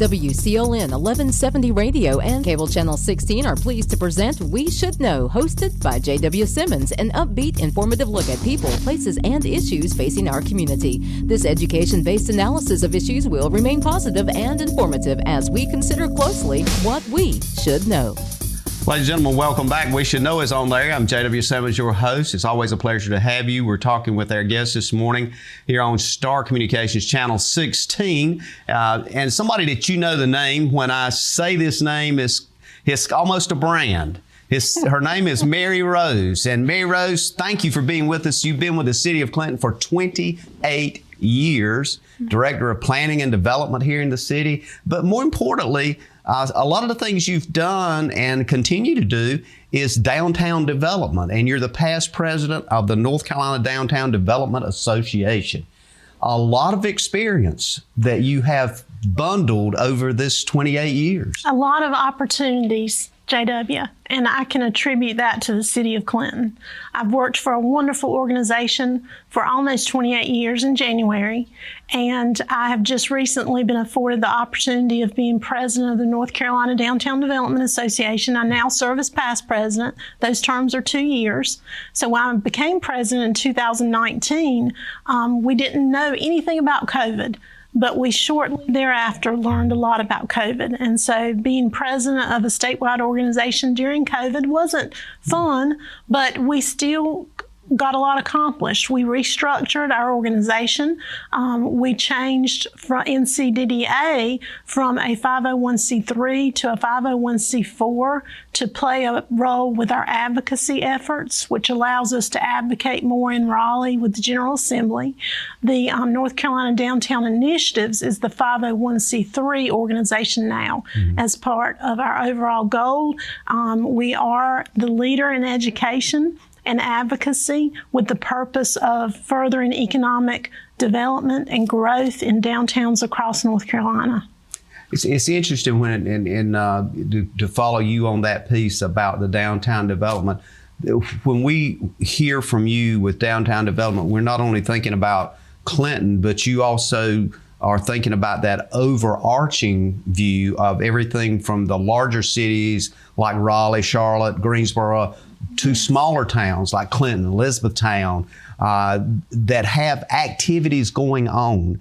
WCLN 1170 Radio and Cable Channel 16 are pleased to present We Should Know, hosted by J.W. Simmons, an upbeat, informative look at people, places, and issues facing our community. This education-based analysis of issues will remain positive and informative as we consider closely what we should know. Ladies and gentlemen, welcome back. We Should Know is on there. I'm J.W. Simmons, your host. It's always a pleasure to have you. We're talking with our guest this morning here on Star Communications Channel 16. And somebody that you know the name, when I say this name, it's almost a brand. Her name is Mary Rose. And Mary Rose, thank you for being with us. You've been with the City of Clinton for 28 years, Director of Planning and Development here in the city. But more importantly, a lot of the things you've done and continue to do is downtown development, and you're the past president of the North Carolina Downtown Development Association. A lot of experience that you have bundled over this 28 years. A lot of opportunities, JW, and I can attribute that to the City of Clinton. I've worked for a wonderful organization for almost 28 years in January, and I have just recently been afforded the opportunity of being president of the North Carolina Downtown Development Association. I now serve as past president. Those terms are 2 years. So when I became president in 2019, we didn't know anything about COVID. But we shortly thereafter learned a lot about COVID. And so being president of a statewide organization during COVID wasn't fun, but we still got a lot accomplished. We restructured our organization. We changed from NCDDA from a 501c3 to a 501c4 to play a role with our advocacy efforts, which allows us to advocate more in Raleigh with the General Assembly. The North Carolina Downtown Initiatives is the 501c3 organization now as part of our overall goal. We are the leader in education and advocacy with the purpose of furthering economic development and growth in downtowns across North Carolina. It's interesting to follow you on that piece about the downtown development. When we hear from you with downtown development, we're not only thinking about Clinton, but you also are thinking about that overarching view of everything from the larger cities like Raleigh, Charlotte, Greensboro, to smaller towns like Clinton, Elizabethtown, that have activities going on.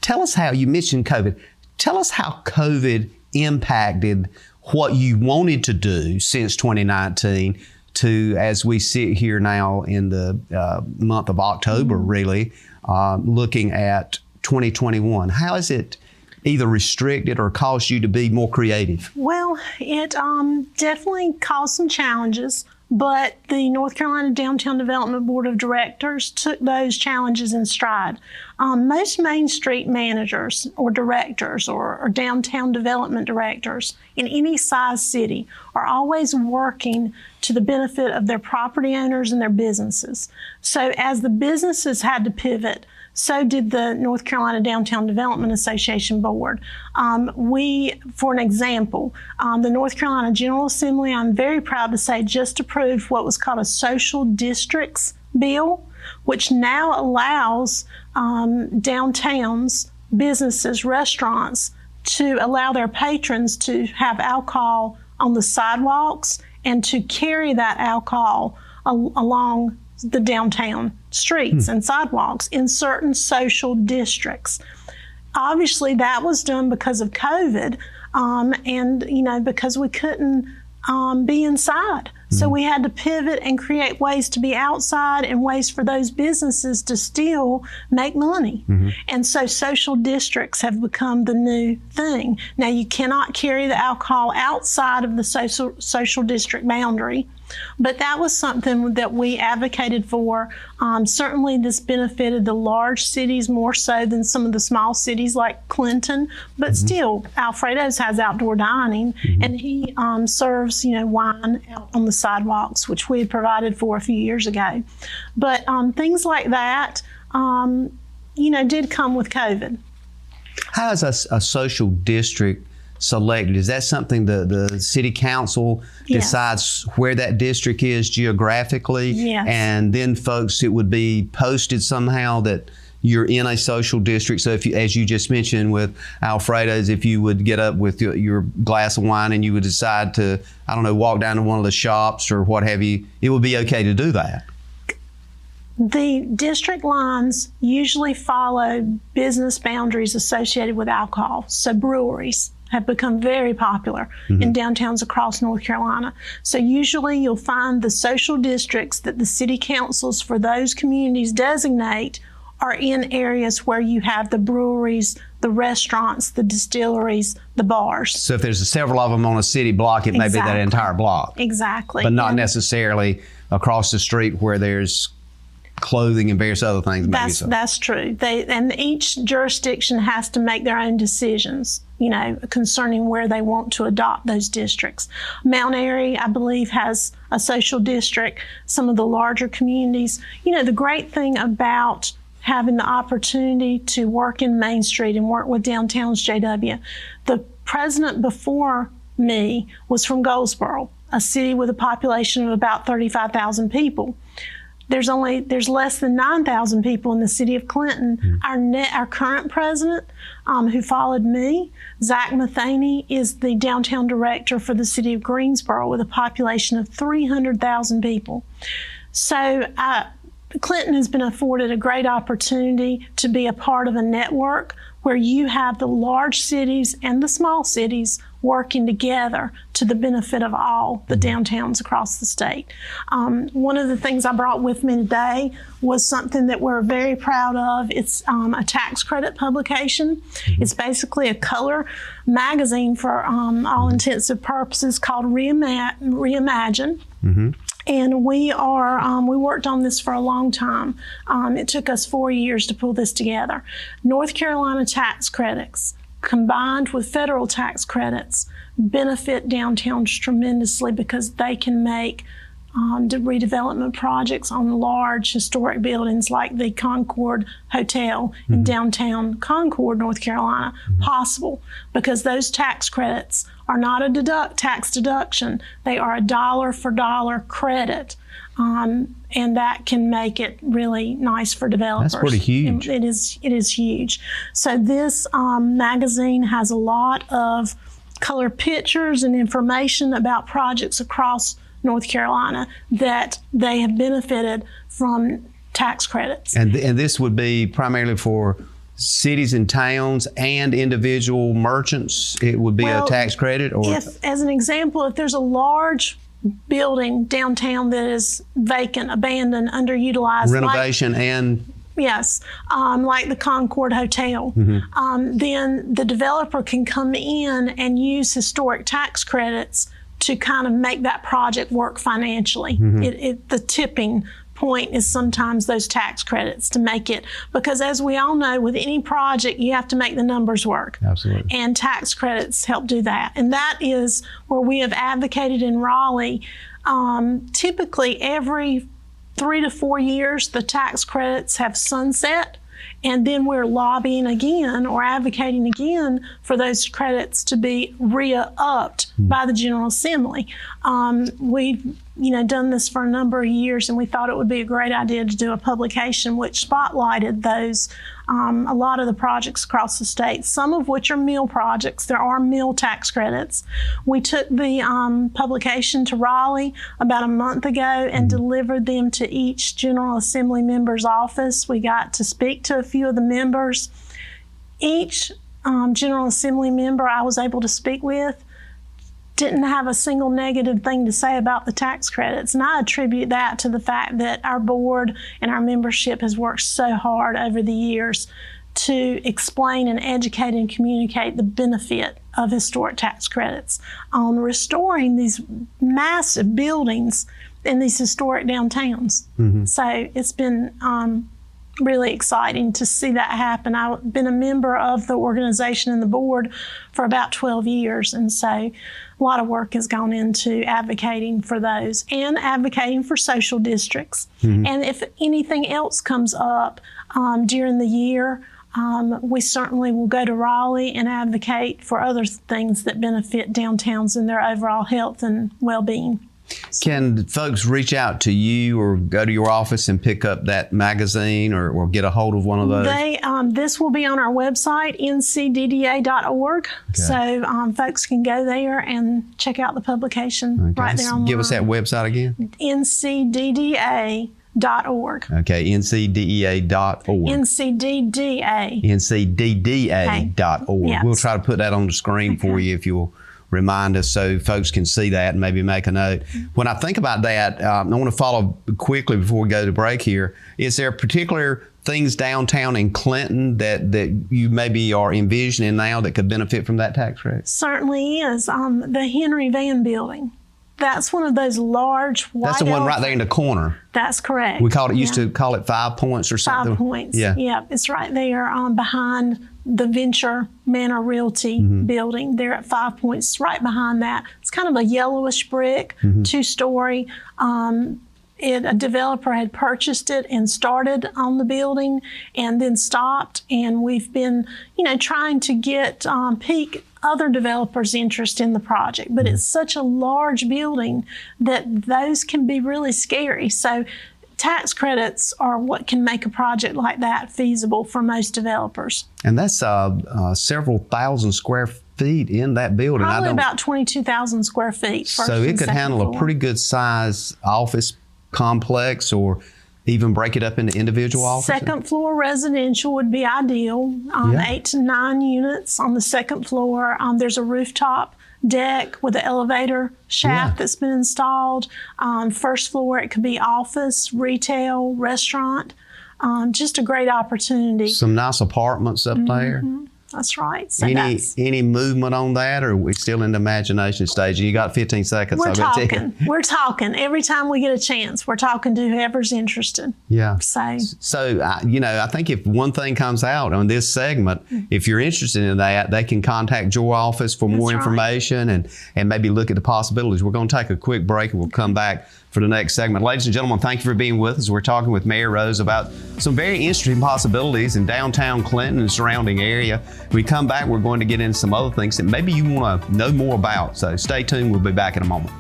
Tell us how, you mentioned COVID, tell us how COVID impacted what you wanted to do since 2019 to, as we sit here now in the month of October, really, looking at 2021. How has it either restricted or caused you to be more creative? Well, it definitely caused some challenges, but the North Carolina Downtown Development Board of Directors took those challenges in stride. Most Main Street managers or directors or downtown development directors in any size city are always working to the benefit of their property owners and their businesses. So as the businesses had to pivot, so did the North Carolina Downtown Development Association Board. For an example, the North Carolina General Assembly, I'm very proud to say, just approved what was called a social districts bill, which now allows downtowns, businesses, restaurants to allow their patrons to have alcohol on the sidewalks and to carry that alcohol along the downtown streets and sidewalks in certain social districts. Obviously, that was done because of COVID, and because we couldn't be inside. So we had to pivot and create ways to be outside and ways for those businesses to still make money. And so social districts have become the new thing. Now, you cannot carry the alcohol outside of the social district boundary, but that was something that we advocated for. Certainly this benefited the large cities more so than some of the small cities like Clinton, but still Alfredo's has outdoor dining, and he serves wine out on the sidewalks, which we had provided for a few years ago. But things like that did come with COVID. How is a social district selected? Is that something the city council decides where that district is geographically? Yes. And then folks, it would be posted somehow that you're in a social district. So if you, as you just mentioned with Alfredo's, if you would get up with your glass of wine and you would decide to, I don't know, walk down to one of the shops or what have you, it would be okay to do that. The district lines usually follow business boundaries associated with alcohol. So breweries have become very popular in downtowns across North Carolina. So usually you'll find the social districts that the city councils for those communities designate are in areas where you have the breweries, the restaurants, the distilleries, the bars. So if there's several of them on a city block, it may be that entire block. Exactly. But not necessarily across the street where there's clothing and various other things. That's true. And each jurisdiction has to make their own decisions, concerning where they want to adopt those districts. Mount Airy, I believe, has a social district. Some of the larger communities. The great thing about having the opportunity to work in Main Street and work with Downtown's JW, the president before me was from Goldsboro, a city with a population of about 35,000 people. There's less than 9,000 people in the city of Clinton. Our current president, who followed me, Zach Matheny, is the downtown director for the city of Greensboro with a population of 300,000 people. So Clinton has been afforded a great opportunity to be a part of a network where you have the large cities and the small cities working together to the benefit of all the downtowns across the state. One of the things I brought with me today was something that we're very proud of. It's a tax credit publication. It's basically a color magazine for all intensive purposes called Reimagine. And we worked on this for a long time. It took us 4 years to pull this together. North Carolina tax credits combined with federal tax credits benefit downtowns tremendously because they can make redevelopment projects on large historic buildings like the Concord Hotel in downtown Concord, North Carolina, possible because those tax credits are not a tax deduction. They are a dollar for dollar credit. And that can make it really nice for developers. That's pretty huge. It is huge. So this magazine has a lot of color pictures and information about projects across North Carolina that they have benefited from tax credits. And this would be primarily for cities and towns and individual merchants? It would be a tax credit? Or as an example, if there's a large building downtown that is vacant, abandoned, underutilized. Renovation Yes, like the Concord Hotel. Then the developer can come in and use historic tax credits to kind of make that project work financially. The tipping point is sometimes those tax credits to make it, because as we all know, with any project, you have to make the numbers work. Absolutely. And tax credits help do that. And that is where we have advocated in Raleigh. Typically every 3 to 4 years, the tax credits have sunset, and then we're lobbying again or advocating again for those credits to be re-upped by the General Assembly. We've done this for a number of years, and we thought it would be a great idea to do a publication which spotlighted those, a lot of the projects across the state, some of which are meal projects. There are meal tax credits. We took the publication to Raleigh about a month ago and delivered them to each General Assembly member's office. We got to speak to a few of the members. Each General Assembly member I was able to speak with didn't have a single negative thing to say about the tax credits. And I attribute that to the fact that our board and our membership has worked so hard over the years to explain and educate and communicate the benefit of historic tax credits on restoring these massive buildings in these historic downtowns. So it's been really exciting to see that happen. I've been a member of the organization and the board for about 12 years, and so a lot of work has gone into advocating for those and advocating for social districts. And if anything else comes up during the year, we certainly will go to Raleigh and advocate for other things that benefit downtowns and their overall health and well-being. Can folks reach out to you or go to your office and pick up that magazine or get a hold of one of those? This will be on our website, ncdda.org. Okay. So folks can go there and check out the publication right there online. Give us that website again. ncdda.org. Okay, ncdea.org. ncdda. ncdda.org. Yes. We'll try to put that on the screen for you if you'll remind us so folks can see that and maybe make a note. When I think about that, I want to follow quickly before we go to break here. Is there particular things downtown in Clinton that you maybe are envisioning now that could benefit from that tax credit? Certainly is. The Henry Van building. That's one of those large white That's the one right there in the corner. That's correct. We used to call it 5 Points or something. 5 Points. Yeah. It's right there behind the Venture Manor Realty building. There at 5 Points, right behind that. It's kind of a yellowish brick, 2-story. A developer had purchased it and started on the building and then stopped. And we've been, trying to get pique other developers' interest in the project. But it's such a large building that those can be really scary. So tax credits are what can make a project like that feasible for most developers. And that's several thousand square feet in that building. Probably about 22,000 square feet. So it could handle a pretty good size office complex or even break it up into individual offices? Second floor residential would be ideal. 8 to 9 units on the second floor. There's a rooftop deck with an elevator shaft that's been installed. First floor, it could be office, retail, restaurant. Just a great opportunity. Some nice apartments up there. That's right. So any movement on that, or are we still in the imagination stage? You got 15 seconds. We're talking. We're talking. Every time we get a chance, we're talking to whoever's interested. Yeah. So I think if one thing comes out on this segment, if you're interested in that, they can contact your office for more information and maybe look at the possibilities. We're going to take a quick break and we'll come back for the next segment. Ladies and gentlemen, thank you for being with us. We're talking with Mayor Rose about some very interesting possibilities in downtown Clinton and surrounding area. When we come back, we're going to get into some other things that maybe you want to know more about. So stay tuned. We'll be back in a moment.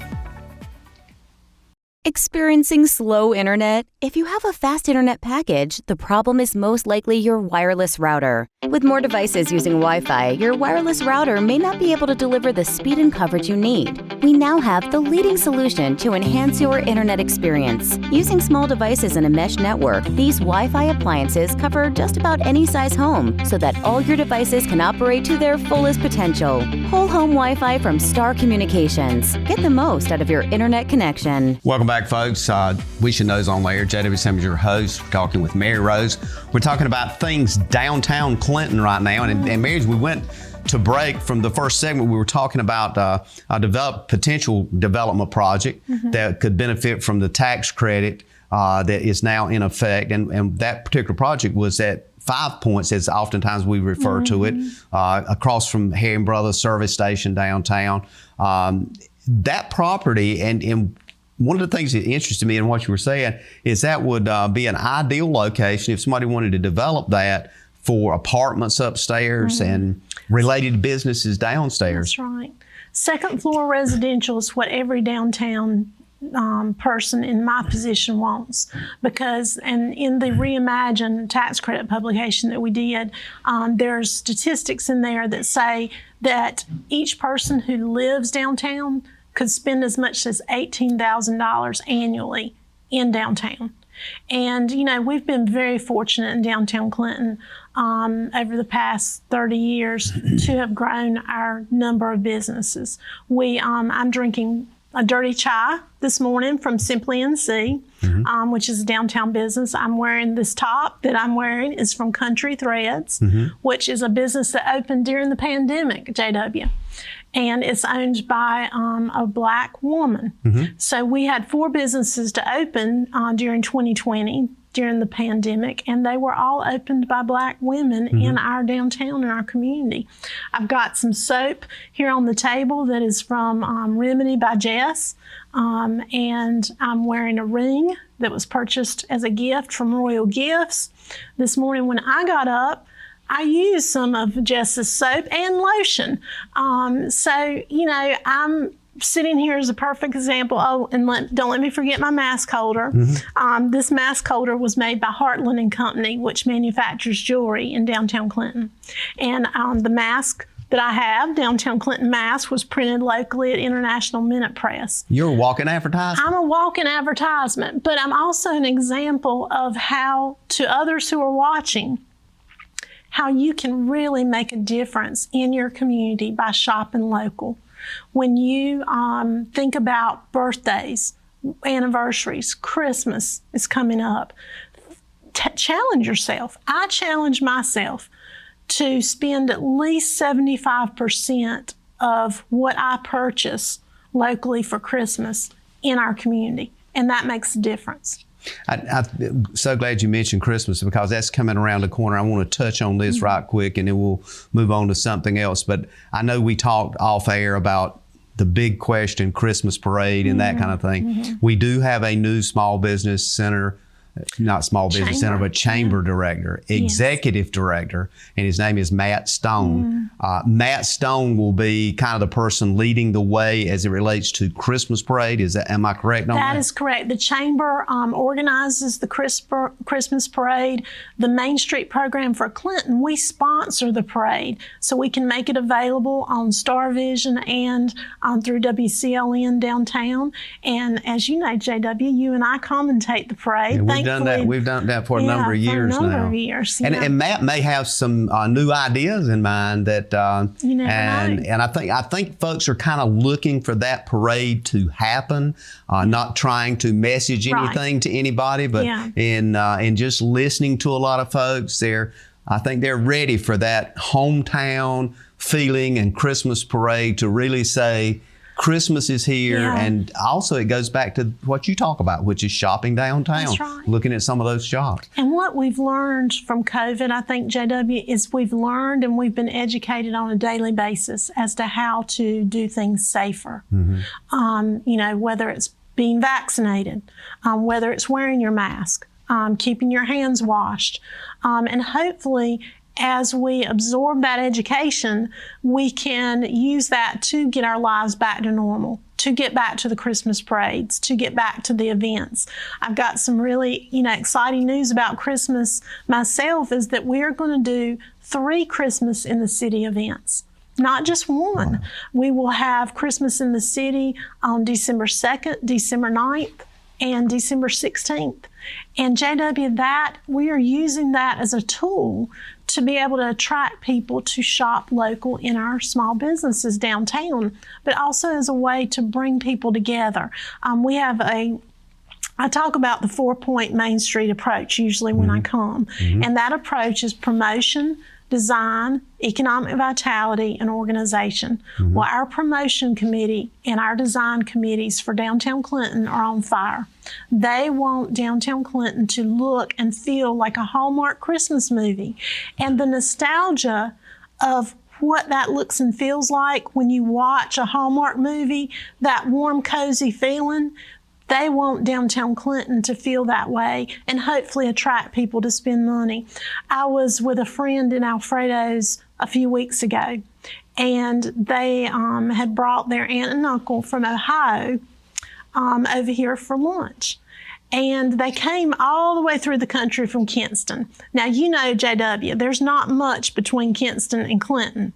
Experiencing slow internet? If you have a fast internet package, the problem is most likely your wireless router. With more devices using Wi-Fi, your wireless router may not be able to deliver the speed and coverage you need. We now have the leading solution to enhance your internet experience. Using small devices in a mesh network, these Wi-Fi appliances cover just about any size home so that all your devices can operate to their fullest potential. Whole home Wi-Fi from Star Communications. Get the most out of your internet connection. Welcome back, folks. We Should Know's on there. JW Simmons, your host. We're talking with Mary Rose. We're talking about things downtown Clinton right now. And Mary, we went to break from the first segment. We were talking about a potential development project that could benefit from the tax credit that is now in effect. And that particular project was at 5 Points, as oftentimes we refer to it, across from Herring Brothers Service Station downtown. That property and one of the things that interested me in what you were saying is that would be an ideal location if somebody wanted to develop that for apartments upstairs and related businesses downstairs. That's right. Second floor residential is what every downtown person in my position wants, because in the Reimagine tax credit publication that we did, there's statistics in there that say that each person who lives downtown could spend as much as $18,000 annually in downtown. And, we've been very fortunate in downtown Clinton over the past 30 years to have grown our number of businesses. I'm drinking a dirty chai this morning from Simply NC, which is a downtown business. I'm wearing this top that I'm wearing is from Country Threads, which is a business that opened during the pandemic, JW. And it's owned by a Black woman. So we had 4 businesses to open during 2020, during the pandemic, and they were all opened by Black women in our downtown, in our community. I've got some soap here on the table that is from Remedy by Jess, and I'm wearing a ring that was purchased as a gift from Royal Gifts. This morning when I got up, I used some of Jess's soap and lotion. I'm sitting here is a perfect example. Oh, and don't let me forget my mask holder. This mask holder was made by Heartland and Company, which manufactures jewelry in downtown Clinton. And the mask that I have, Downtown Clinton Mask, was printed locally at International Minute Press. You're a walking advertisement. I'm a walking advertisement, but I'm also an example of how, to others who are watching, how you can really make a difference in your community by shopping local. When you think about birthdays, anniversaries, Christmas is coming up, challenge yourself. I challenge myself to spend at least 75% of what I purchase locally for Christmas in our community, and that makes a difference. I'm so glad you mentioned Christmas, because that's coming around the corner. I want to touch on this right quick, and then we'll move on to something else. But I know we talked off air about the big question, Christmas parade and that kind of thing. We do have a new small business center, not small business center, but chamber director, executive director, and his name is Matt Stone. Matt Stone will be kind of the person leading the way as it relates to Christmas parade. Am I correct on that? That is correct. The chamber organizes the Christmas parade. The Main Street program for Clinton, we sponsor the parade, so we can make it available on Star Vision and through WCLN downtown. And as you know, JW, you and I commentate the parade. We've done that for a number of years now. For a number of years. And Matt may have some new ideas in mind that, you never know. And I think folks are kind of looking for that parade to happen, not trying to message anything to anybody, but in just listening to a lot of folks, I think they're ready for that hometown feeling and Christmas parade to really say, Christmas is here, and also it goes back to what you talk about, which is shopping downtown. That's right. Looking at some of those shops. And what we've learned from COVID, I think, JW, is we've learned and we've been educated on a daily basis as to how to do things safer. Whether it's being vaccinated, whether it's wearing your mask, keeping your hands washed, and hopefully, as we absorb that education, we can use that to get our lives back to normal, to get back to the Christmas parades, to get back to the events. I've got some really, exciting news about Christmas myself, is that we are going to do 3 Christmas in the City events. Not just one. Wow. We will have Christmas in the City on December 2nd, December 9th, and December 16th. And JW, we are using that as a tool to be able to attract people to shop local in our small businesses downtown, but also as a way to bring people together. I talk about the 4-point Main Street approach usually when I come, and that approach is promotion, design, economic vitality, and organization. Well, our promotion committee and our design committees for downtown Clinton are on fire. They want downtown Clinton to look and feel like a Hallmark Christmas movie. And the nostalgia of what that looks and feels like when you watch a Hallmark movie, that warm, cozy feeling, they want downtown Clinton to feel that way and hopefully attract people to spend money. I was with a friend in Alfredo's a few weeks ago, and they had brought their aunt and uncle from Ohio over here for lunch. And they came all the way through the country from Kinston. Now, JW, there's not much between Kinston and Clinton.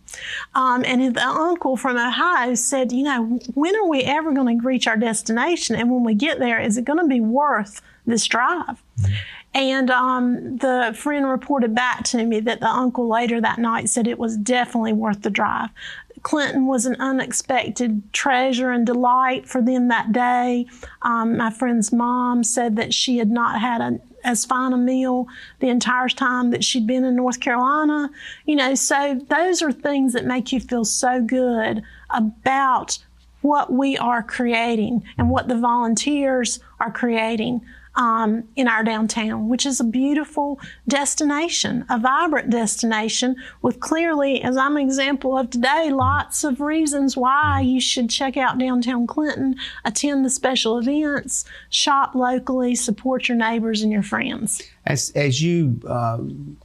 And the uncle from Ohio said, when are we ever going to reach our destination? And when we get there, is it going to be worth this drive? And the friend reported back to me that the uncle later that night said it was definitely worth the drive. Clinton was an unexpected treasure and delight for them that day. My friend's mom said that she had not had as fine a meal the entire time that she'd been in North Carolina. So those are things that make you feel so good about what we are creating and what the volunteers are creating in our downtown, which is a beautiful destination, a vibrant destination with clearly, as I'm an example of today, lots of reasons why you should check out downtown Clinton, attend the special events, shop locally, support your neighbors and your friends. As you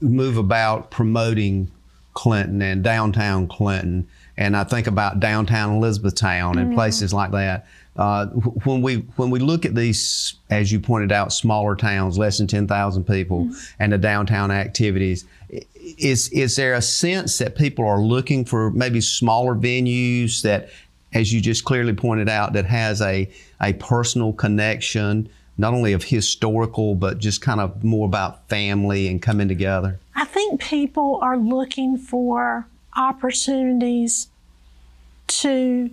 move about promoting Clinton and downtown Clinton, and I think about downtown Elizabethtown and places like that. When we look at these, as you pointed out, smaller towns, less than 10,000 people, and the downtown activities, is there a sense that people are looking for maybe smaller venues that, as you just clearly pointed out, that has a personal connection, not only of historical, but just kind of more about family and coming together? I think people are looking for opportunities to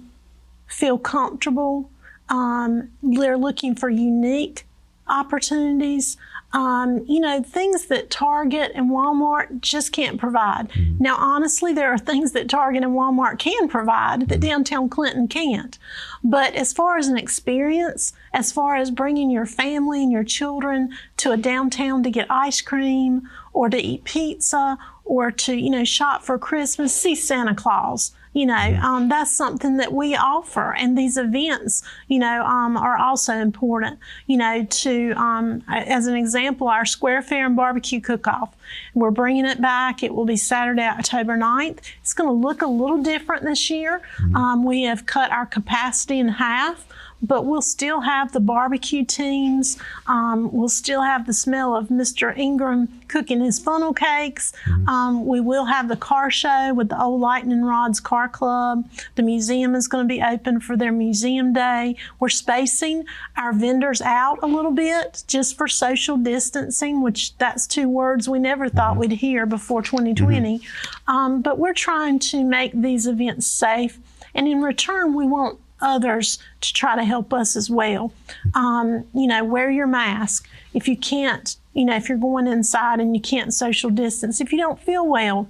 feel comfortable. They're looking for unique opportunities. Things that Target and Walmart just can't provide. Now, honestly, there are things that Target and Walmart can provide that downtown Clinton can't. But as far as an experience, as far as bringing your family and your children to a downtown to get ice cream or to eat pizza or to, shop for Christmas, see Santa Claus, that's something that we offer. And these events, are also important, as an example, our Square Fair and Barbecue Cook-Off. We're bringing it back. It will be Saturday, October 9th. It's going to look a little different this year. We have cut our capacity in half, but we'll still have the barbecue teams. We'll still have the smell of Mr. Ingram cooking his funnel cakes. We will have the car show with the Old Lightning Rods Car Club. The museum is going to be open for their museum day. We're spacing our vendors out a little bit just for social distancing, which that's two words we never thought we'd hear before 2020. But we're trying to make these events safe. And in return, we want others to try to help us as well. Wear your mask. If you can't, if you're going inside and you can't social distance, if you don't feel well,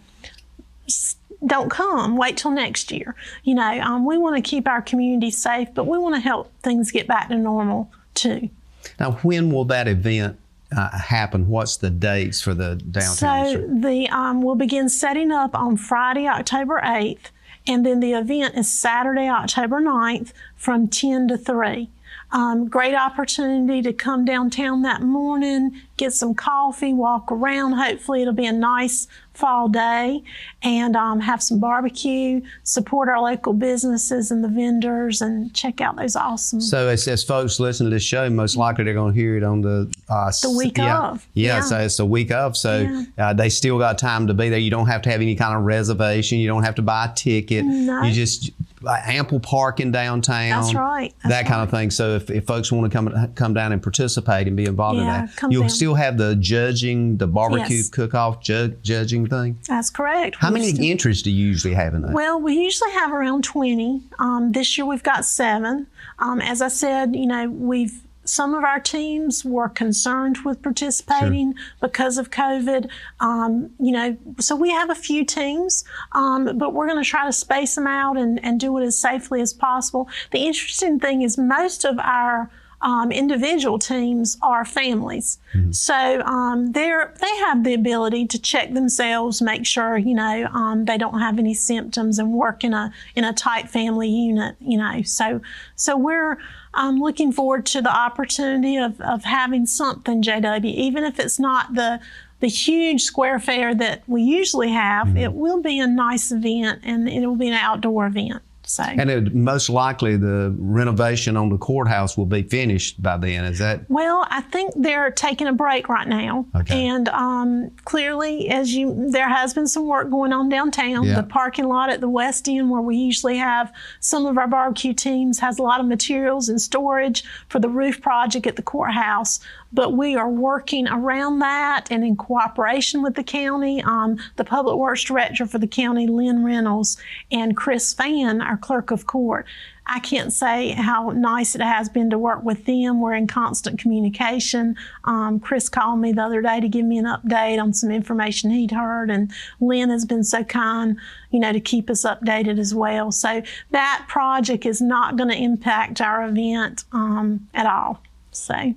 don't come. Wait till next year. We want to keep our community safe, but we want to help things get back to normal too. Now, when will that event happen? What's the dates for the downtown? So we'll begin setting up on Friday, October 8th. And then the event is Saturday, October 9th from 10 to 3. Great opportunity to come downtown that morning, get some coffee, walk around. Hopefully it'll be a nice fall day, and have some barbecue, support our local businesses and the vendors, and check out those awesome. So as folks listen to this show, most likely they're going to hear it on the week of. Yeah, so it's the week of. So they still got time to be there. You don't have to have any kind of reservation. You don't have to buy a ticket. No. You just ample parking downtown. That's right. That kind of thing. So if folks want to come down and participate and be involved in that, you'll still have the judging, the barbecue cook-off judging thing. That's correct. How many entries do you usually have in that? Well, we usually have around 20. This year we've got 7. As I said, some of our teams were concerned with participating because of COVID. So we have a few teams, but we're going to try to space them out and do it as safely as possible. The interesting thing is most of our individual teams are families. So they have the ability to check themselves, make sure, they don't have any symptoms and work in a tight family unit, So we're looking forward to the opportunity of having something, JW, even if it's not the huge Square Fair that we usually have. It will be a nice event, and it will be an outdoor event. So. And most likely the renovation on the courthouse will be finished by then, is that? Well, I think they're taking a break right now. Okay. And clearly, there has been some work going on downtown. Yeah. The parking lot at the West End, where we usually have some of our barbecue teams, has a lot of materials and storage for the roof project at the courthouse. But we are working around that and in cooperation with the county. The Public Works Director for the county, Lynn Reynolds, and Chris Fan, our Clerk of Court. I can't say how nice it has been to work with them. We're in constant communication. Chris called me the other day to give me an update on some information he'd heard, and Lynn has been so kind, to keep us updated as well. So that project is not going to impact our event at all. So.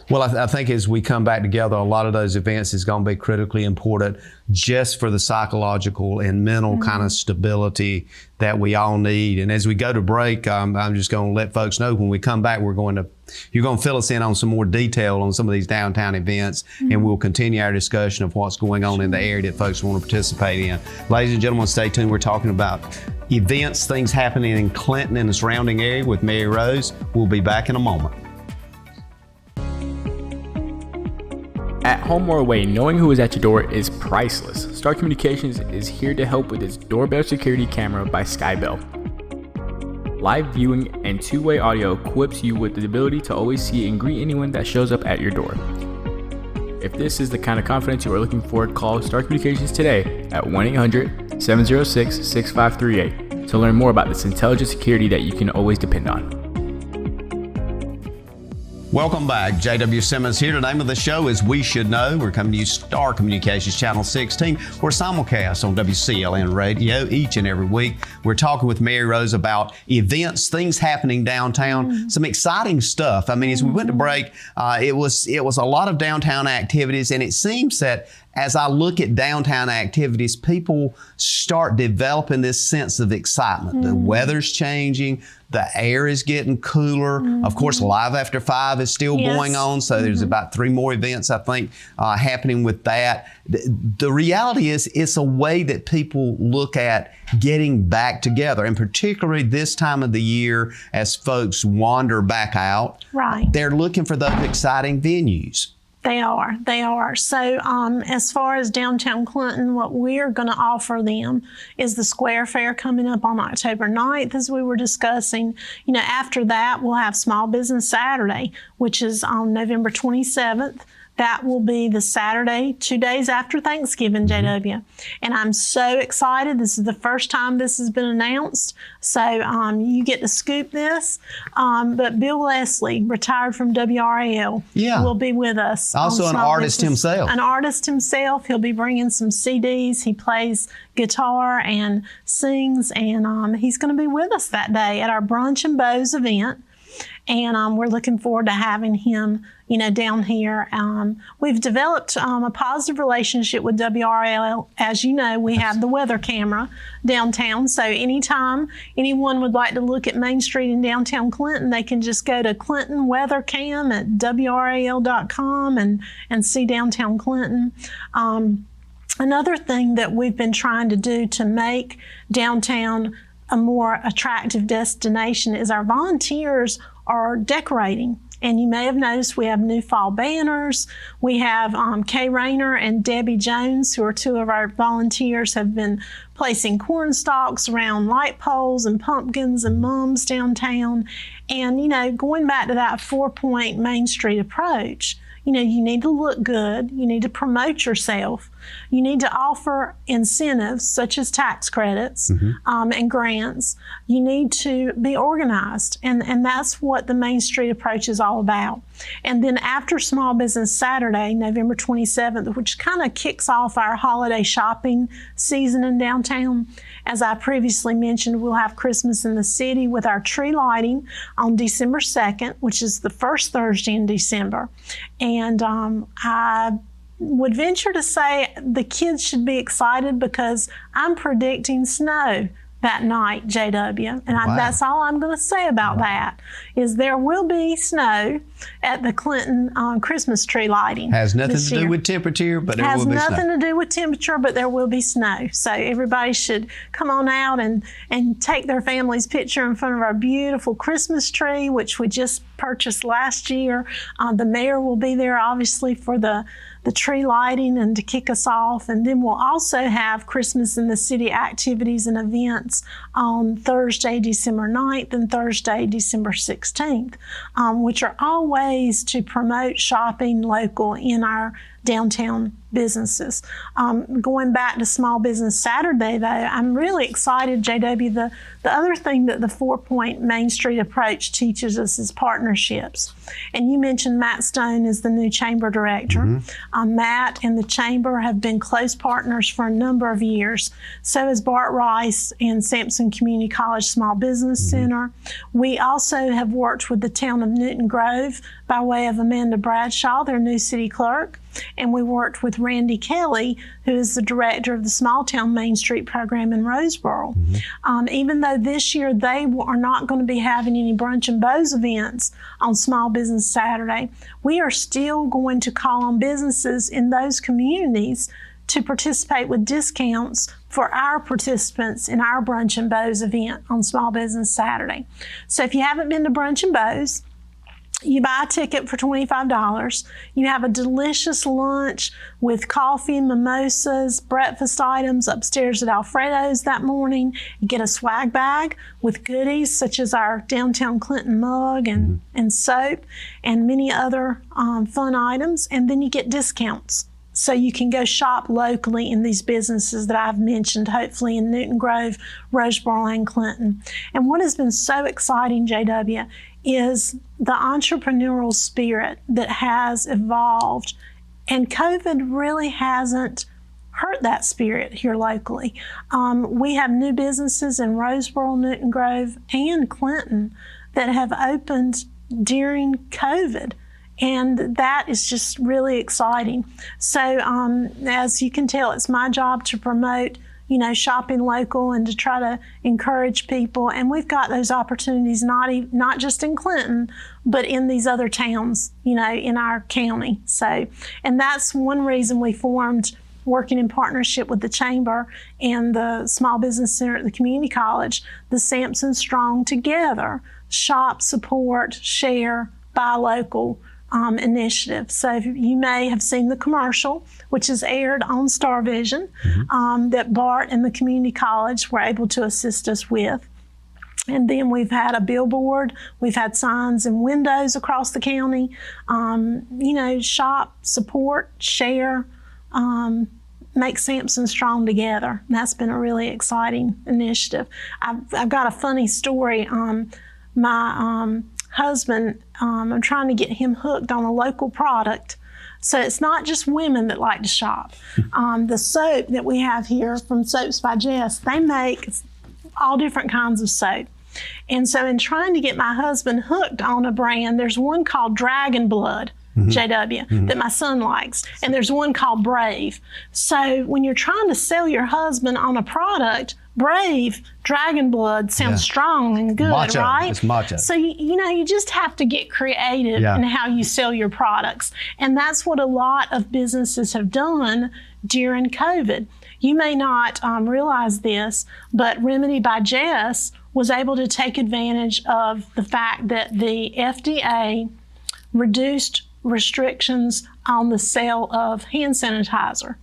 Well, I think as we come back together, a lot of those events is going to be critically important just for the psychological and mental kind of stability that we all need. And as we go to break, I'm just going to let folks know when we come back, we're going to You're going to fill us in on some more detail on some of these downtown events, and we'll continue our discussion of what's going on in the area that folks want to participate in. Ladies and gentlemen, stay tuned. We're talking about events, things happening in Clinton and the surrounding area with Mary Rose. We'll be back in a moment. At home or away, knowing who is at your door is priceless. Star Communications is here to help with its doorbell security camera by Skybell. Live viewing and two-way audio equips you with the ability to always see and greet anyone that shows up at your door. If this is the kind of confidence you are looking for, call Star Communications today at 1-800-706-6538 to learn more about this intelligent security that you can always depend on. Welcome back. J.W. Simmons here. The name of the show is We Should Know. We're coming to you Star Communications Channel 16. We're simulcast on WCLN Radio each and every week. We're talking with Mary Rose about events, things happening downtown, some exciting stuff. I mean, as we went to break, it was a lot of downtown activities, and it seems that as I look at downtown activities, people start developing this sense of excitement. The weather's changing. The air is getting cooler. Of course, Live After 5 is still going on, so there's about 3 more events, I think, happening with that. The reality is it's a way that people look at getting back together, and particularly this time of the year as folks wander back out, they're looking for those exciting venues. They are. So as far as downtown Clinton, what we're going to offer them is the Square Fair coming up on October 9th, as we were discussing. You know, after that, we'll have Small Business Saturday, which is on November 27th. That will be the Saturday, 2 days after Thanksgiving, JW. And I'm so excited. This is the first time this has been announced. So you get to scoop this. But Bill Leslie, retired from WRAL, will be with us. Also an artist himself. An artist himself. He'll be bringing some CDs. He plays guitar and sings. And he's going to be with us that day at our Brunch and Bows event. And we're looking forward to having him, you know, down here. We've developed a positive relationship with WRAL. As you know, we have the weather camera downtown. So anytime anyone would like to look at Main Street in downtown Clinton, they can just go to Clinton Weather Cam at WRAL.com and see downtown Clinton. Another thing that we've been trying to do to make downtown a more attractive destination is our volunteers are decorating. And you may have noticed we have new fall banners. We have Kay Rayner and Debbie Jones, who are 2 of our volunteers, have been placing corn stalks around light poles and pumpkins and mums downtown. And, you know, going back to that 4-point Main Street approach, you know, you need to look good. You need to promote yourself. You need to offer incentives such as tax credits and grants. You need to be organized. And that's what the Main Street approach is all about. And then after Small Business Saturday, November 27th, which kind of kicks off our holiday shopping season in downtown, as I previously mentioned, we'll have Christmas in the City with our tree lighting on December 2nd, which is the first Thursday in December. And I would venture to say the kids should be excited because I'm predicting snow that night, JW. And that's all I'm going to say about that, is there will be snow at the Clinton Christmas tree lighting. Has nothing to do with temperature, but there will be snow. Has nothing to do with temperature, but there will be snow. So everybody should come on out and take their family's picture in front of our beautiful Christmas tree, which we just purchased last year. The mayor will be there, obviously, for the tree lighting and to kick us off. And then we'll also have Christmas in the City activities and events on Thursday, December 9th and Thursday, December 16th, which are all ways to promote shopping local in our downtown businesses. Going back to Small Business Saturday, though, I'm really excited, JW. The other thing that the 4-point Main Street approach teaches us is partnerships. And you mentioned Matt Stone is the new chamber director. Matt and the chamber have been close partners for a number of years. So is Bart Rice and Sampson Community College Small Business Center. We also have worked with the town of Newton Grove by way of Amanda Bradshaw, their new city clerk. And we worked with Randy Kelly, who is the director of the Small Town Main Street program in Roseboro. Even though this year they are not going to be having any Brunch and Bows events on Small Business Saturday, we are still going to call on businesses in those communities to participate with discounts for our participants in our Brunch and Bows event on Small Business Saturday. So if you haven't been to Brunch and Bows, you buy a ticket for $25. You have a delicious lunch with coffee and mimosas, breakfast items upstairs at Alfredo's that morning. You get a swag bag with goodies such as our Downtown Clinton mug and soap and many other fun items. And then you get discounts. So you can go shop locally in these businesses that I've mentioned, hopefully in Newton Grove, Roseboro, and Clinton. And what has been so exciting, JW, is the entrepreneurial spirit that has evolved. And COVID really hasn't hurt that spirit here locally. We have new businesses in Roseboro, Newton Grove, and Clinton that have opened during COVID. And that is just really exciting. So as you can tell, it's my job to promote, shopping local and to try to encourage people. And we've got those opportunities not just in Clinton, but in these other towns, in our county. So, and that's one reason we formed, working in partnership with the Chamber and the Small Business Center at the Community College, the Sampson Strong Together Shop, Support, Share, Buy Local initiative. So you may have seen the commercial, which is aired on Star Vision, that Bart and the Community College were able to assist us with. And then we've had a billboard, we've had signs and windows across the county, shop, support, share, make Sampson Strong Together. And that's been a really exciting initiative. I've got a funny story. My husband, I'm trying to get him hooked on a local product. So it's not just women that like to shop. The soap that we have here from Soaps by Jess, they make all different kinds of soap. And so in trying to get my husband hooked on a brand, there's one called Dragon Blood, JW, that my son likes. And there's one called Brave. So when you're trying to sell your husband on a product, Brave, Dragon Blood sounds strong and good, macho. right? It's macho. So, you just have to get creative in how you sell your products. And that's what a lot of businesses have done during COVID. You may not realize this, but Remedy by Jess was able to take advantage of the fact that the FDA reduced restrictions on the sale of hand sanitizer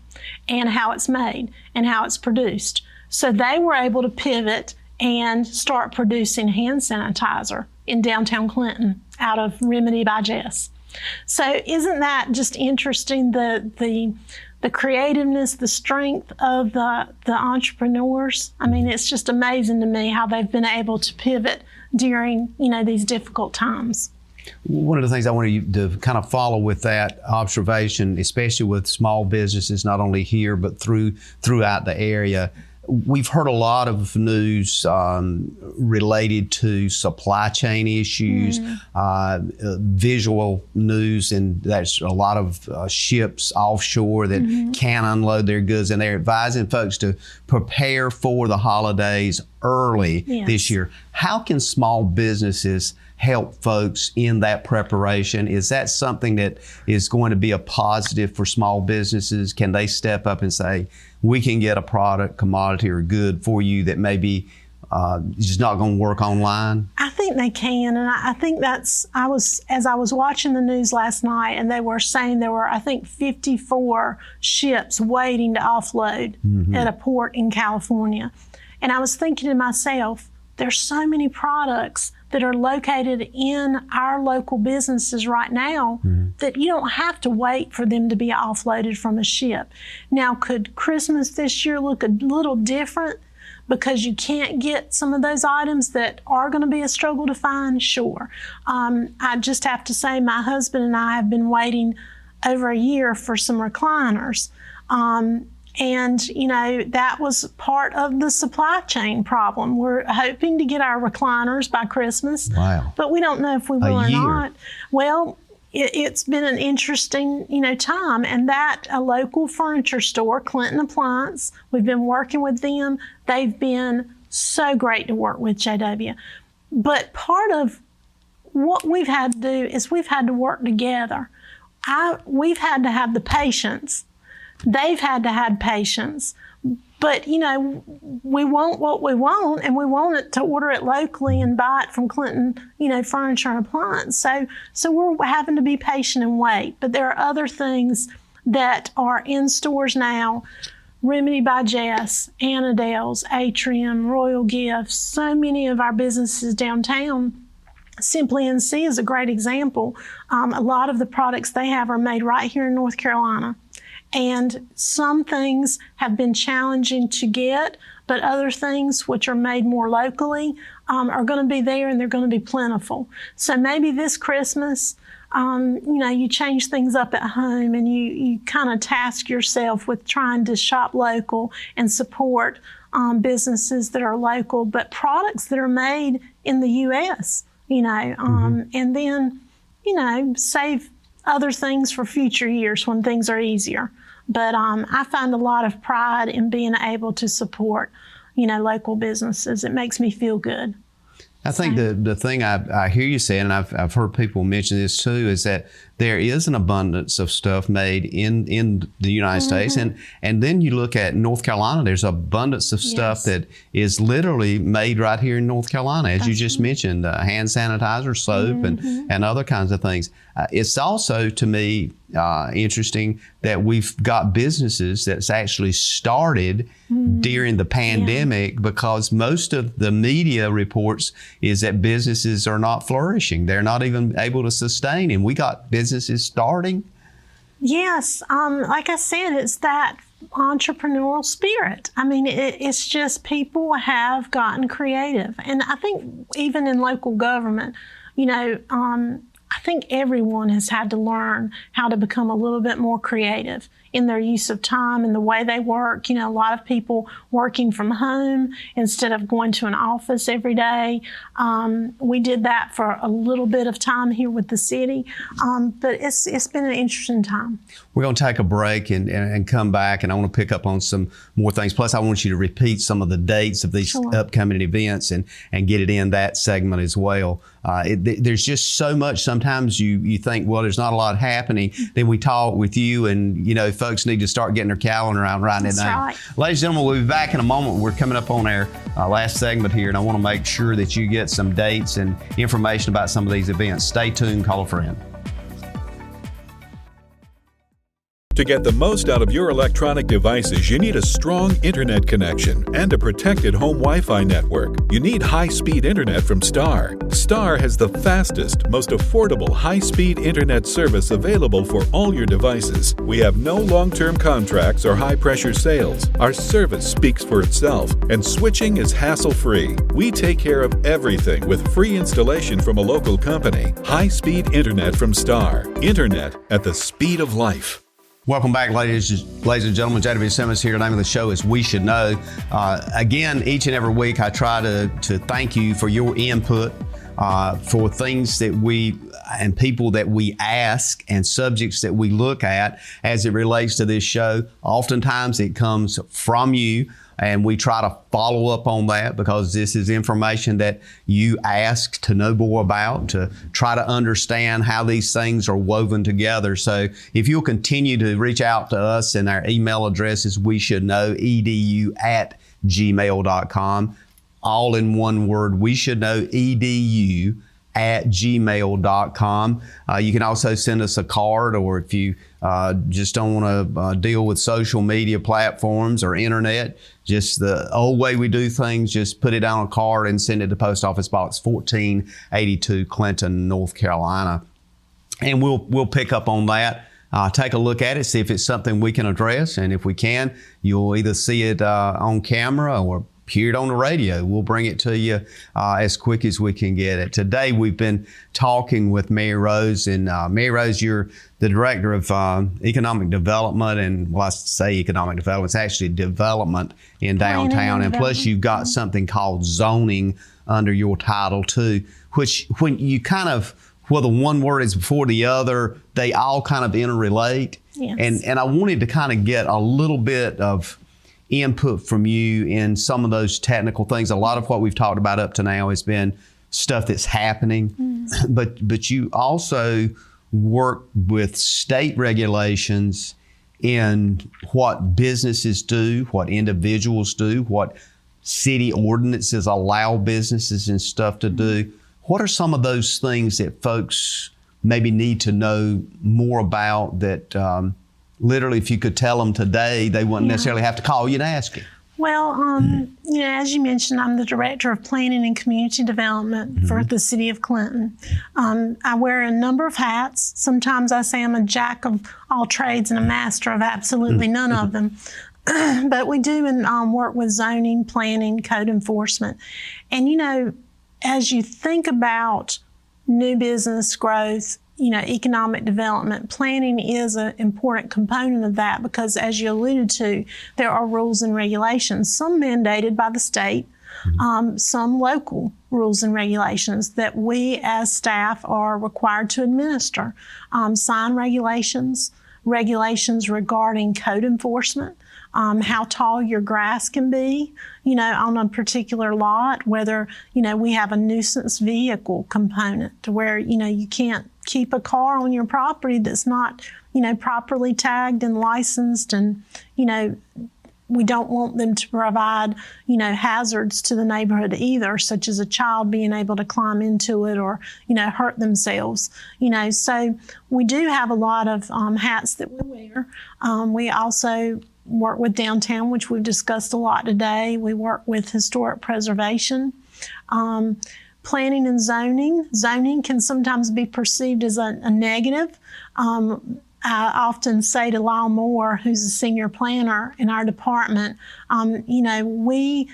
and how it's made and how it's produced. So they were able to pivot and start producing hand sanitizer in downtown Clinton out of Remedy by Jess. So isn't that just interesting, the creativeness, the strength of the entrepreneurs? I mean, it's just amazing to me how they've been able to pivot during, these difficult times. One of the things I wanted you to kind of follow with that observation, especially with small businesses, not only here, but throughout the area, we've heard a lot of news related to supply chain issues, visual news, and there's a lot of ships offshore that can't unload their goods, and they're advising folks to prepare for the holidays early this year. How can small businesses help folks in that preparation? Is that something that is going to be a positive for small businesses? Can they step up and say, we can get a product, commodity, or good for you that maybe just not going to work online? I think they can, and I think as I was watching the news last night, and they were saying there were, I think, 54 ships waiting to offload at a port in California. And I was thinking to myself, there's so many products that are located in our local businesses right now that you don't have to wait for them to be offloaded from a ship. Now, could Christmas this year look a little different because you can't get some of those items that are going to be a struggle to find? Sure. I just have to say my husband and I have been waiting over a year for some recliners. And, that was part of the supply chain problem. We're hoping to get our recliners by Christmas. Wow. But we don't know if we will or not. Well, it's been an interesting, time. And that a local furniture store, Clinton Appliance, we've been working with them. They've been so great to work with, JW. But part of what we've had to do is we've had to work together. We've had to have the patience. They've had to have patience. But, we want what we want, and we want it to order it locally and buy it from Clinton, Furniture and Appliance. So we're having to be patient and wait. But there are other things that are in stores now. Remedy by Jess, Annadale's, Atrium, Royal Gifts, so many of our businesses downtown. Simply NC is a great example. A lot of the products they have are made right here in North Carolina. And some things have been challenging to get, but other things which are made more locally are going to be there, and they're going to be plentiful. So maybe this Christmas, you change things up at home, and you kind of task yourself with trying to shop local and support businesses that are local, but products that are made in the U.S., and then, save other things for future years when things are easier. But I find a lot of pride in being able to support, local businesses. It makes me feel good. I think the thing I hear you saying, and I've heard people mention this too, is that there is an abundance of stuff made in the United States. And then you look at North Carolina, there's abundance of stuff that is literally made right here in North Carolina, as you just mentioned, hand sanitizer, soap, and other kinds of things. It's also, to me, interesting that we've got businesses that's actually started during the pandemic, because most of the media reports is that businesses are not flourishing. They're not even able to sustain. And we got businesses starting. Yes. Like I said, it's that entrepreneurial spirit. I mean, it's just people have gotten creative. And I think even in local government, I think everyone has had to learn how to become a little bit more creative in their use of time and the way they work. A lot of people working from home instead of going to an office every day. We did that for a little bit of time here with the city, but it's been an interesting time. We're going to take a break and come back, and I want to pick up on some more things. Plus, I want you to repeat some of the dates of these upcoming events and get it in that segment as well. There's just so much. Sometimes you think, well, there's not a lot happening. Then we talk with you, and folks need to start getting their calendar out and writing it down. Right. Ladies and gentlemen, we'll be back in a moment. We're coming up on our last segment here, and I want to make sure that you get some dates and information about some of these events. Stay tuned. Call a friend. To get the most out of your electronic devices, you need a strong internet connection and a protected home Wi-Fi network. You need high-speed internet from Star. Star has the fastest, most affordable high-speed internet service available for all your devices. We have no long-term contracts or high-pressure sales. Our service speaks for itself, and switching is hassle-free. We take care of everything with free installation from a local company. High-speed internet from Star. Internet at the speed of life. Welcome back, ladies and gentlemen. J.W. Simmons here. The name of the show is We Should Know. Again, each and every week, I try to thank you for your input, for things that we and people that we ask and subjects that we look at as it relates to this show. Oftentimes, it comes from you, and we try to follow up on that because this is information that you ask to know more about, to try to understand how these things are woven together. So if you'll continue to reach out to us, and our email address is weshouldknow@gmail.com. All in one word, weshouldknow@gmail.com. You can also send us a card, or if you just don't want to deal with social media platforms or internet, just the old way we do things, just put it on a card and send it to Post Office Box 1482, Clinton, North Carolina. And we'll pick up on that. Take a look at it, see if it's something we can address. And if we can, you'll either see it on camera or hear it on the radio. We'll bring it to you as quick as we can get it. Today, we've been talking with Mary Rose. And Mary Rose, you're the Director of Economic Development. And well, I say economic development, it's actually development in downtown. And plus, you've got something called zoning under your title too, which when you kind of whether one word is before the other, they all kind of interrelate. Yes. And I wanted to kind of get a little bit of input from you in some of those technical things. A lot of what we've talked about up to now has been stuff that's happening, but you also work with state regulations in what businesses do, what individuals do, what city ordinances allow businesses and stuff to do. What are some of those things that folks maybe need to know more about that literally if you could tell them today, they wouldn't necessarily have to call you and ask you? Well, you know, as you mentioned, I'm the Director of Planning and Community Development for the City of Clinton. I wear a number of hats. Sometimes I say I'm a jack of all trades and a master of absolutely none of them. But we do work with zoning, planning, code enforcement. And, you know, as you think about new business growth, you know, economic development, planning is an important component of that because, as you alluded to, there are rules and regulations, some mandated by the state, some local rules and regulations that we as staff are required to administer. Sign regulations, regulations regarding code enforcement, how tall your grass can be, you know, on a particular lot, whether, you know, we have a nuisance vehicle component to where, you know, you can't keep a car on your property that's not, you know, properly tagged and licensed, and, you know, we don't want them to provide, you know, hazards to the neighborhood either, such as a child being able to climb into it or, you know, hurt themselves, you know. So we do have a lot of hats that we wear. We also work with downtown, which we've discussed a lot today. We work with historic preservation. Planning and zoning. Zoning can sometimes be perceived as a negative. I often say to Lyle Moore, who's a senior planner in our department, you know, we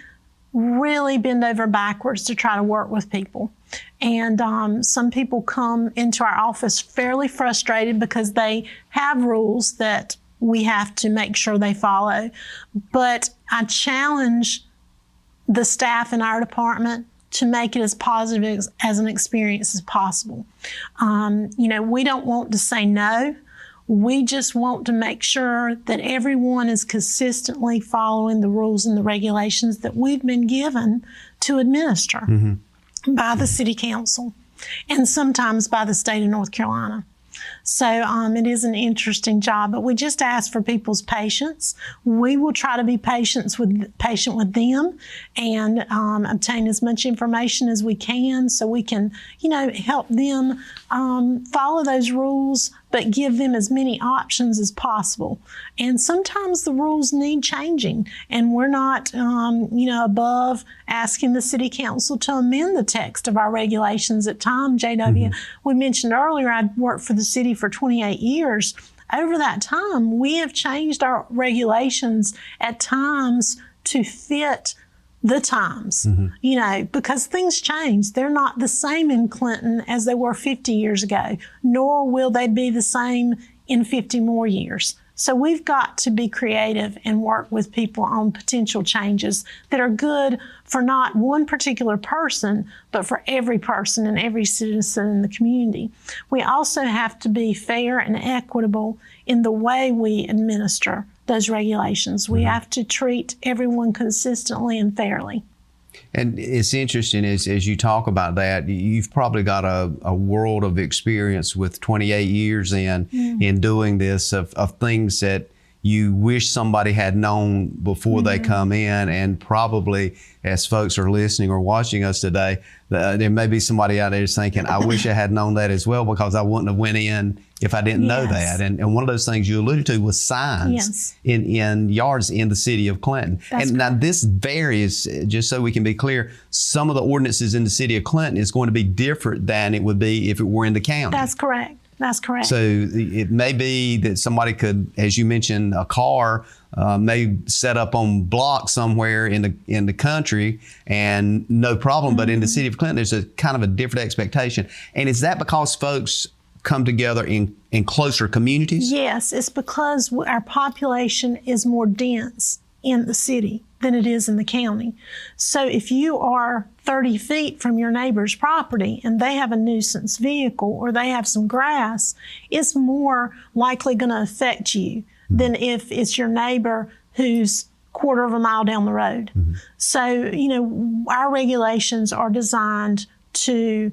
really bend over backwards to try to work with people. And some people come into our office fairly frustrated because they have rules that we have to make sure they follow. But I challenge the staff in our department to make it as positive as an experience as possible. You know, we don't want to say no. We just want to make sure that everyone is consistently following the rules and the regulations that we've been given to administer by the City Council and sometimes by the state of North Carolina. So it is an interesting job, but we just ask for people's patience. We will try to be patient with them and obtain as much information as we can so we can, you know, help them follow those rules, but give them as many options as possible. And sometimes the rules need changing, and we're not, you know, above asking the City Council to amend the text of our regulations at times. JW, we mentioned earlier, I'd worked for the city for 28 years. Over that time, we have changed our regulations at times to fit the times, you know, because things change. They're not the same in Clinton as they were 50 years ago, nor will they be the same in 50 more years. So we've got to be creative and work with people on potential changes that are good for not one particular person, but for every person and every citizen in the community. We also have to be fair and equitable in the way we administer those regulations. We have to treat everyone consistently and fairly. And it's interesting as you talk about that, you've probably got a world of experience with 28 years in doing this of things that you wish somebody had known before they come in. And probably as folks are listening or watching us today, there may be somebody out there that's thinking, I wish I had known that as well, because I wouldn't have went in if I didn't know that. And one of those things you alluded to was signs in yards in the city of Clinton. And now this varies, just so we can be clear, some of the ordinances in the city of Clinton is going to be different than it would be if it were in the county. That's correct. That's correct. So it may be that somebody could, as you mentioned, a car may set up on block somewhere in the country and no problem, but in the city of Clinton, there's a kind of a different expectation. And is that because folks come together in closer communities? Yes, it's because our population is more dense in the city than it is in the county. So if you are 30 feet from your neighbor's property and they have a nuisance vehicle or they have some grass, it's more likely going to affect you than if it's your neighbor who's quarter of a mile down the road. So, our regulations are designed to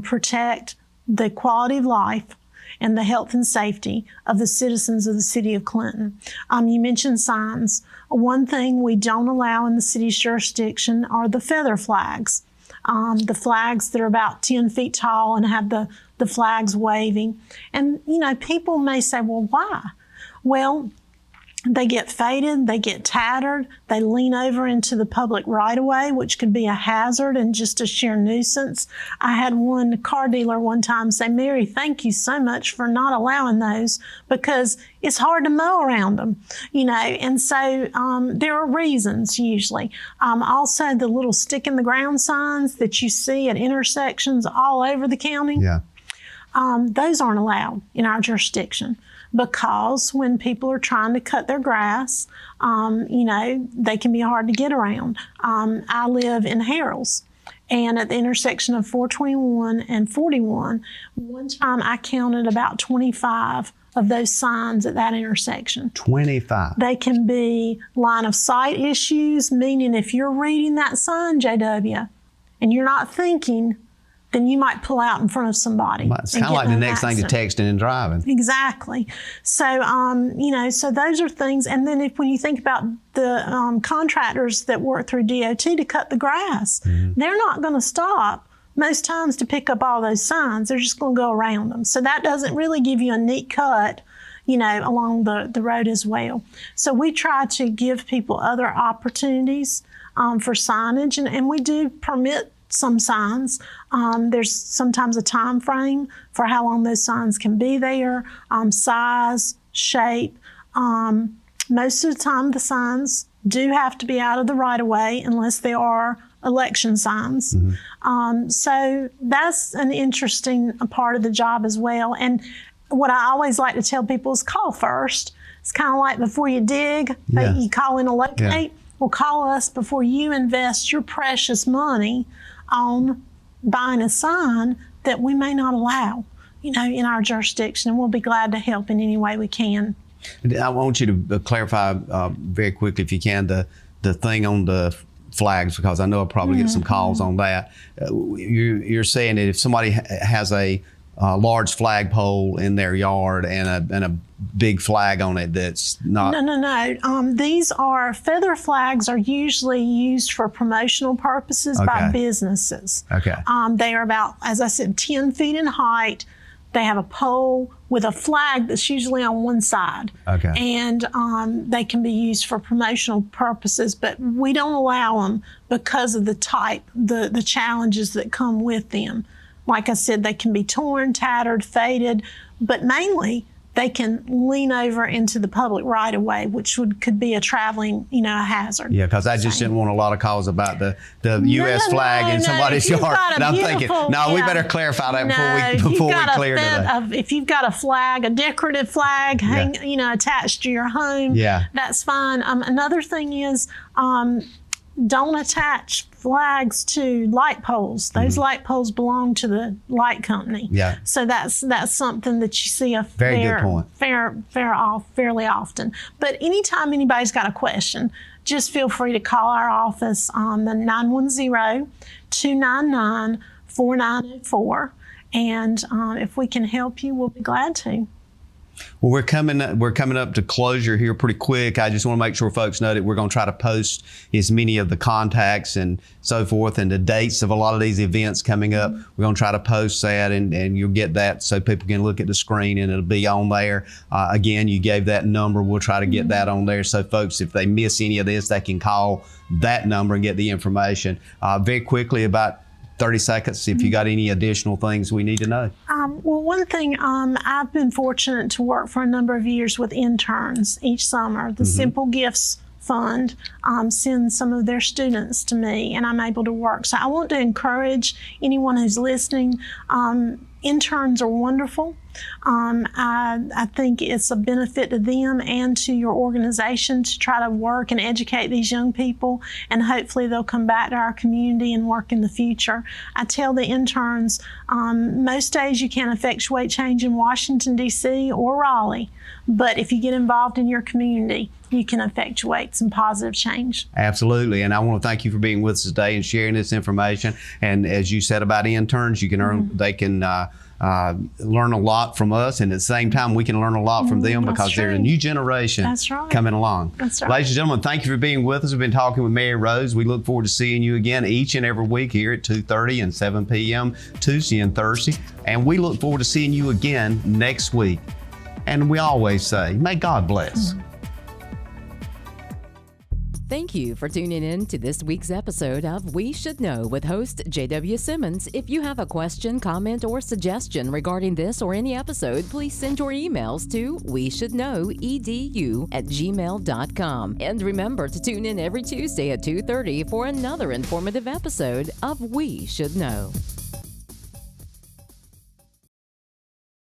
protect the quality of life and the health and safety of the citizens of the city of Clinton. You mentioned signs. One thing we don't allow in the city's jurisdiction are the feather flags. The flags that are about 10 feet tall and have the flags waving. And, people may say, well, why? Well, they get faded, they get tattered, they lean over into the public right-of-way, which could be a hazard and just a sheer nuisance. I had one car dealer one time say, Mary, thank you so much for not allowing those because it's hard to mow around them, and so there are reasons usually. Also, the little stick in the ground signs that you see at intersections all over the county, those aren't allowed in our jurisdiction. Because when people are trying to cut their grass, they can be hard to get around. I live in Harrells, and at the intersection of 421 and 41, one time I counted about 25 of those signs at that intersection. 25. They can be line of sight issues, meaning if you're reading that sign, JW, and you're not thinking, then you might pull out in front of somebody. It's kind of like the next thing to texting and driving. Exactly. So, so those are things. And then when you think about the contractors that work through DOT to cut the grass, they're not going to stop most times to pick up all those signs. They're just going to go around them. So that doesn't really give you a neat cut, along the road as well. So we try to give people other opportunities for signage, and we do permit some signs. There's sometimes a time frame for how long those signs can be there, size, shape. Most of the time the signs do have to be out of the right-of-way unless they are election signs. So that's an interesting part of the job as well. And what I always like to tell people is call first. It's kind of like before you dig, you call in a locate. Well, call us before you invest your precious money on buying a sign that we may not allow, in our jurisdiction, and we'll be glad to help in any way we can. I want you to clarify very quickly, if you can, the thing on the flags, because I know I'll probably get some calls on that. You're saying that if somebody has a large flagpole in their yard and a big flag on it that's not... No. These feather flags are usually used for promotional purposes by businesses. Okay. They are about, as I said, 10 feet in height. They have a pole with a flag that's usually on one side. Okay. And they can be used for promotional purposes, but we don't allow them because of the type, the challenges that come with them. Like I said, they can be torn, tattered, faded, but mainly they can lean over into the public right-of-way, which could be a traveling, a hazard. Yeah, because I just didn't want a lot of calls about the U.S. flag in somebody's yard. And I'm thinking, we better clarify that before we clear today. If you've got a flag, a decorative flag, attached to your home, that's fine. Another thing is, don't attach flags to light poles. Those light poles belong to the light company. Yeah. So that's something that you see fairly often. But anytime anybody's got a question, just feel free to call our office on the 910-299-4904. And if we can help you, we'll be glad to. Well, we're coming up to closure here pretty quick. I just want to make sure folks know that we're going to try to post as many of the contacts and so forth and the dates of a lot of these events coming up. We're going to try to post that, and you'll get that so people can look at the screen and it'll be on there. Again, you gave that number. We'll try to get that on there so folks, if they miss any of this, they can call that number and get the information. Very quickly, about 30 seconds, if you got any additional things we need to know. Well, one thing, I've been fortunate to work for a number of years with interns each summer. The Simple Gifts Fund sends some of their students to me, and I'm able to work. So I want to encourage anyone who's listening, Interns are wonderful. I think it's a benefit to them and to your organization to try to work and educate these young people, and hopefully they'll come back to our community and work in the future. I tell the interns, most days you can't effectuate change in Washington, D.C. or Raleigh, but if you get involved in your community, you can effectuate some positive change. Absolutely. And I want to thank you for being with us today and sharing this information. And as you said about interns, you can earn, they can learn a lot from us, and at the same time we can learn a lot from them because they're a new generation coming along. That's right. Ladies and gentlemen, thank you for being with us. We've been talking with Mary Rose. We look forward to seeing you again each and every week here at 2:30 and 7 p.m. Tuesday and Thursday, and we look forward to seeing you again next week. And we always say, may God bless. Thank you for tuning in to this week's episode of We Should Know with host J.W. Simmons. If you have a question, comment, or suggestion regarding this or any episode, please send your emails to weshouldknowedu@gmail.com. And remember to tune in every Tuesday at 2:30 for another informative episode of We Should Know.